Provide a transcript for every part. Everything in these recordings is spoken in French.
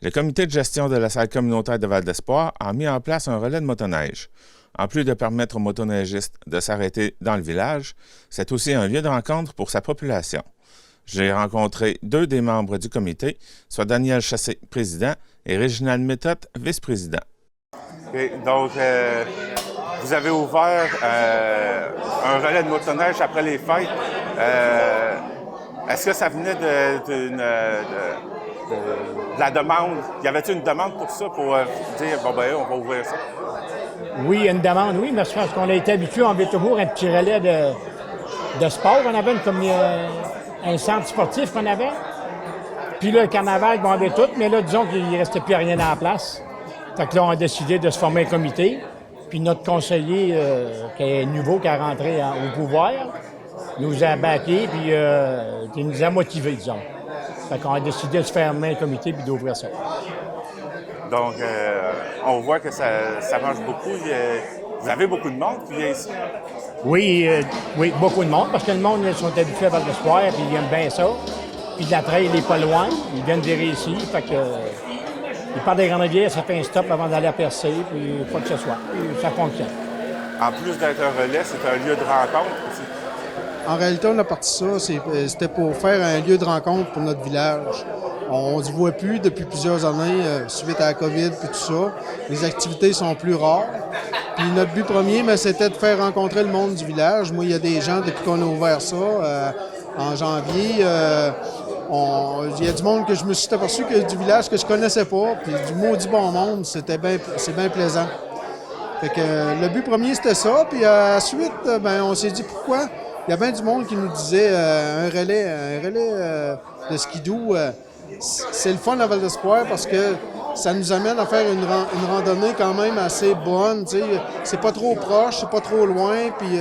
Le comité de gestion de la salle communautaire de Val-d'Espoir a mis en place un relais de motoneige. En plus de permettre aux motoneigistes de s'arrêter dans le village, c'est aussi un lieu de rencontre pour sa population. J'ai rencontré deux des membres du comité, soit Daniel Chassé, président, et Réginald Méthode, vice-président. Donc, vous avez ouvert un relais de motoneige après les fêtes. Est-ce que ça venait de la demande? Y avait-il une demande pour ça, pour dire, bon ben, on va ouvrir ça? Oui, il y a une demande, oui, mais je pense qu'on a été habitué, on avait toujours un petit relais de sport. On avait un centre sportif qu'on avait. Puis là, le carnaval, on avait tout, mais là, disons qu'il ne restait plus rien à la place. Fait que là, on a décidé de se former un comité. Puis notre conseiller, qui est nouveau, qui est rentré au pouvoir, nous a baqués, puis qui nous a motivés, disons. Fait qu'on a décidé de se fermer un comité puis d'ouvrir ça. Donc, on voit que ça marche beaucoup. Vous avez beaucoup de monde qui vient ici? Oui, beaucoup de monde, parce que le monde, ils sont habitués à Val-d'Espoir, puis ils aiment bien ça. Puis la trail, il n'est pas loin, ils viennent virer ici, fait que... ils partent des Grenadiers, ça fait un stop avant d'aller à Percé, puis quoi que ce soit. Puis ça fonctionne. En plus d'être un relais, c'est un lieu de rencontre aussi. En réalité, on a parti ça, c'était pour faire un lieu de rencontre pour notre village. On ne se voit plus depuis plusieurs années, suite à la COVID et tout ça. Les activités sont plus rares. Puis notre but premier, c'était de faire rencontrer le monde du village. Moi, il y a des gens, depuis qu'on a ouvert ça, en janvier, il y a du monde que je me suis aperçu que du village que je connaissais pas, puis du maudit bon monde, c'est bien plaisant. Fait que le but premier, c'était ça, puis ensuite, on s'est dit pourquoi. Il y a bien du monde qui nous disait un relais de skidoo, c'est le fun à Val-d'Espoir parce que ça nous amène à faire une randonnée quand même assez bonne, tu sais. C'est pas trop proche, c'est pas trop loin, puis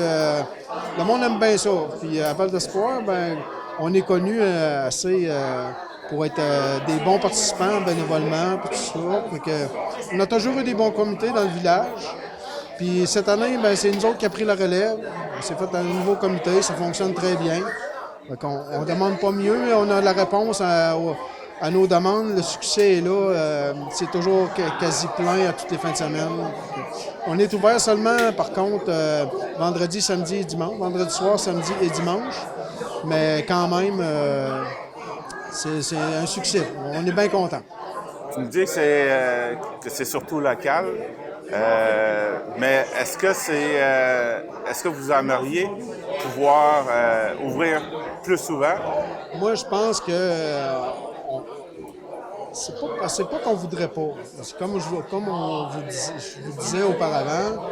le monde aime bien ça. Puis à Val-d'Espoir, on est connu assez pour être des bons participants bénévolement, puis tout ça. Fait que, on a toujours eu des bons comités dans le village. Puis cette année, c'est nous autres qui a pris la relève. C'est fait dans un nouveau comité, ça fonctionne très bien. Fait on demande pas mieux, mais on a la réponse à nos demandes. Le succès est là. C'est toujours quasi plein à toutes les fins de semaine. On est ouvert seulement, par contre, vendredi, samedi et dimanche. Vendredi soir, samedi et dimanche. Mais quand même, c'est un succès. On est bien contents. Tu me dis que c'est surtout local. Mais est-ce que vous aimeriez pouvoir ouvrir plus souvent? Moi, je pense que c'est pas qu'on voudrait pas. Parce que comme je vous disais auparavant,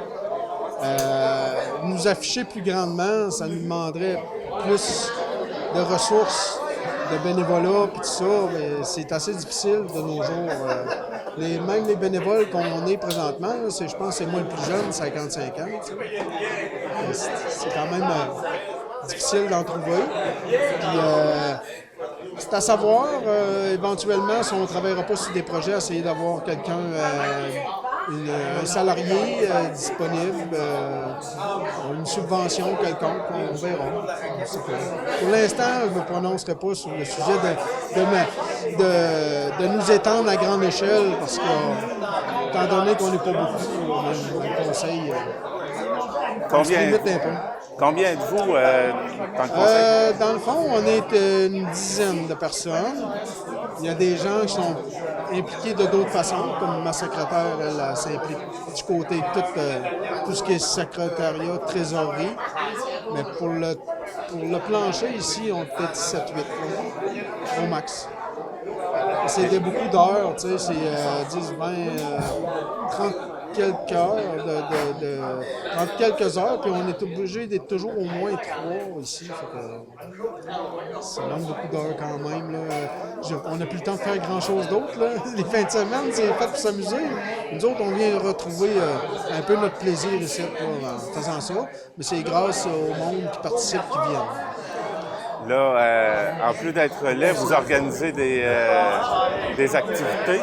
nous afficher plus grandement, ça nous demanderait plus de ressources, de bénévolat, puis tout ça. Mais c'est assez difficile de nos jours. Même les bénévoles qu'on est présentement, je pense que c'est moi le plus jeune, 55 ans. C'est quand même difficile d'en trouver. Puis, c'est à savoir, éventuellement, si on ne travaillera pas sur des projets, essayer d'avoir quelqu'un, un salarié disponible, une subvention quelconque, on verra. Pour l'instant, je ne me prononcerai pas sur le sujet de nous étendre à grande échelle, parce que, étant donné qu'on n'est pas beaucoup, on conseille. Combien êtes-vous dans le conseil? Dans le fond, on est une dizaine de personnes. Il y a des gens qui sont impliqués de d'autres façons, comme ma secrétaire, elle s'implique du côté de tout ce qui est secrétariat, trésorerie. Mais pour le plancher ici, on est peut-être 7-8 au max. C'est beaucoup d'heures, tu sais, c'est 10, 20, 30 quelques heures, 30 quelques heures, puis on est obligé d'être toujours au moins 3 ici. Fait que ça demande beaucoup d'heures quand même. Là. On n'a plus le temps de faire grand-chose d'autre. Là. Les fins de semaine, c'est fait pour s'amuser. Nous autres, on vient retrouver un peu notre plaisir ici là, en faisant ça, mais c'est grâce au monde qui participe qui vient. Là, en plus d'être relais, vous organisez des activités.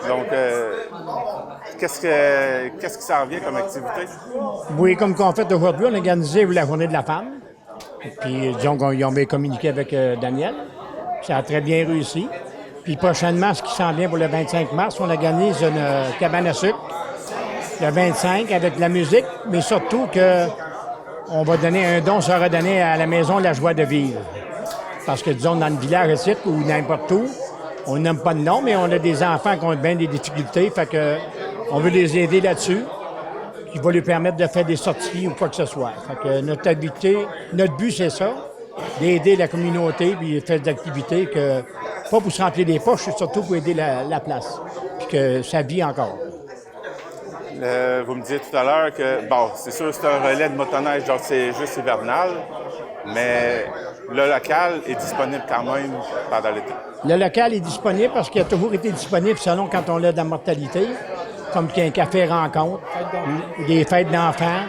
Donc, qu'est-ce qui s'en vient comme activité? Oui, comme qu'on fait aujourd'hui, on a organisé la journée de la femme. Puis, disons qu'ils ont bien communiqué avec Daniel. Ça a très bien réussi. Puis prochainement, ce qui s'en vient pour le 25 mars, on organise une cabane à sucre le 25 avec de la musique, mais surtout que on va donner un don sera donné à la Maison de la joie de vivre. Parce que, disons, dans le village ici, ou n'importe où, on n'aime pas de nom, mais on a des enfants qui ont bien des difficultés, fait que on veut les aider là-dessus, qui va lui permettre de faire des sorties ou quoi que ce soit. Fait que notre but, c'est ça, d'aider la communauté, puis faire des activités, pas pour se remplir les poches, c'est surtout pour aider la place, puis que ça vit encore. Vous me disiez tout à l'heure que, bon, c'est sûr que c'est un relais de motoneige, donc c'est juste hivernal, mais le local est disponible quand même pendant l'été. Le local est disponible parce qu'il a toujours été disponible selon quand on a de la mortalité, comme qu'il y a un café rencontre, ou des fêtes d'enfants,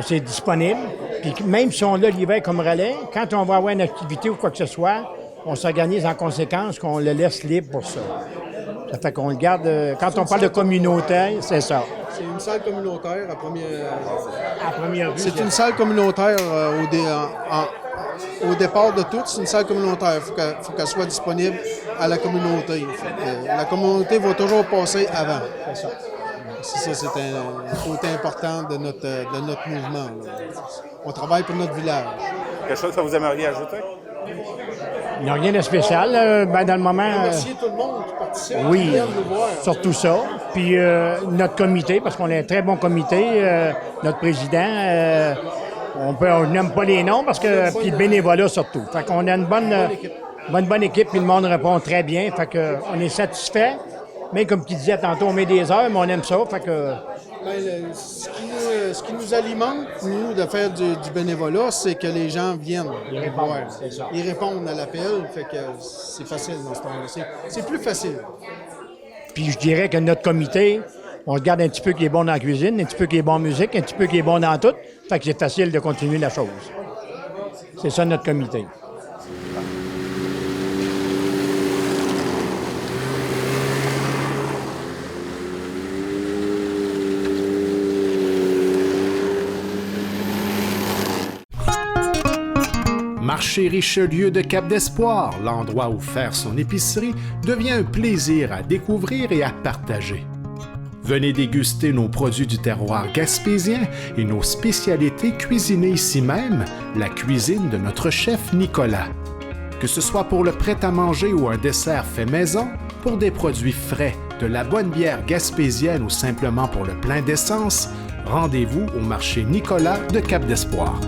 c'est disponible. Puis même si on a l'hiver comme relais, quand on va avoir une activité ou quoi que ce soit, on s'organise en conséquence qu'on le laisse libre pour ça. Ça fait qu'on le garde. Quand on parle de communautaire, c'est ça. C'est une salle communautaire à première vue. C'est une salle communautaire au départ de tout. C'est une salle communautaire. Il faut qu'elle soit disponible à la communauté. La communauté va toujours passer avant. C'est un côté important de notre mouvement. Là. On travaille pour notre village. Quelque chose que vous aimeriez ajouter? Il n'y a rien de spécial. Dans le moment. Remercier tout le monde qui participe. Oui, qui vient nous voir. surtout ça. Puis notre comité, parce qu'on a un très bon comité, notre président, on n'aime pas les noms, parce que puis le bénévolat surtout. Fait qu'on a une bonne équipe, puis le monde répond très bien. Fait qu'on est satisfait. Mais comme tu disais tantôt, on met des heures, mais on aime ça. Fait que... Ce qui nous alimente, nous, de faire du bénévolat, c'est que les gens viennent voir. Ils répondent à l'appel, fait que c'est facile dans ce temps-là. C'est plus facile. Puis je dirais que notre comité, on regarde un petit peu qui est bon dans la cuisine, un petit peu qui est bon en musique, un petit peu qui est bon dans tout. Fait que c'est facile de continuer la chose. C'est ça notre comité. Marché Richelieu de Cap-d'Espoir, l'endroit où faire son épicerie, devient un plaisir à découvrir et à partager. Venez déguster nos produits du terroir gaspésien et nos spécialités cuisinées ici même, la cuisine de notre chef Nicolas. Que ce soit pour le prêt-à-manger ou un dessert fait maison, pour des produits frais, de la bonne bière gaspésienne ou simplement pour le plein d'essence, rendez-vous au marché Nicolas de Cap-d'Espoir.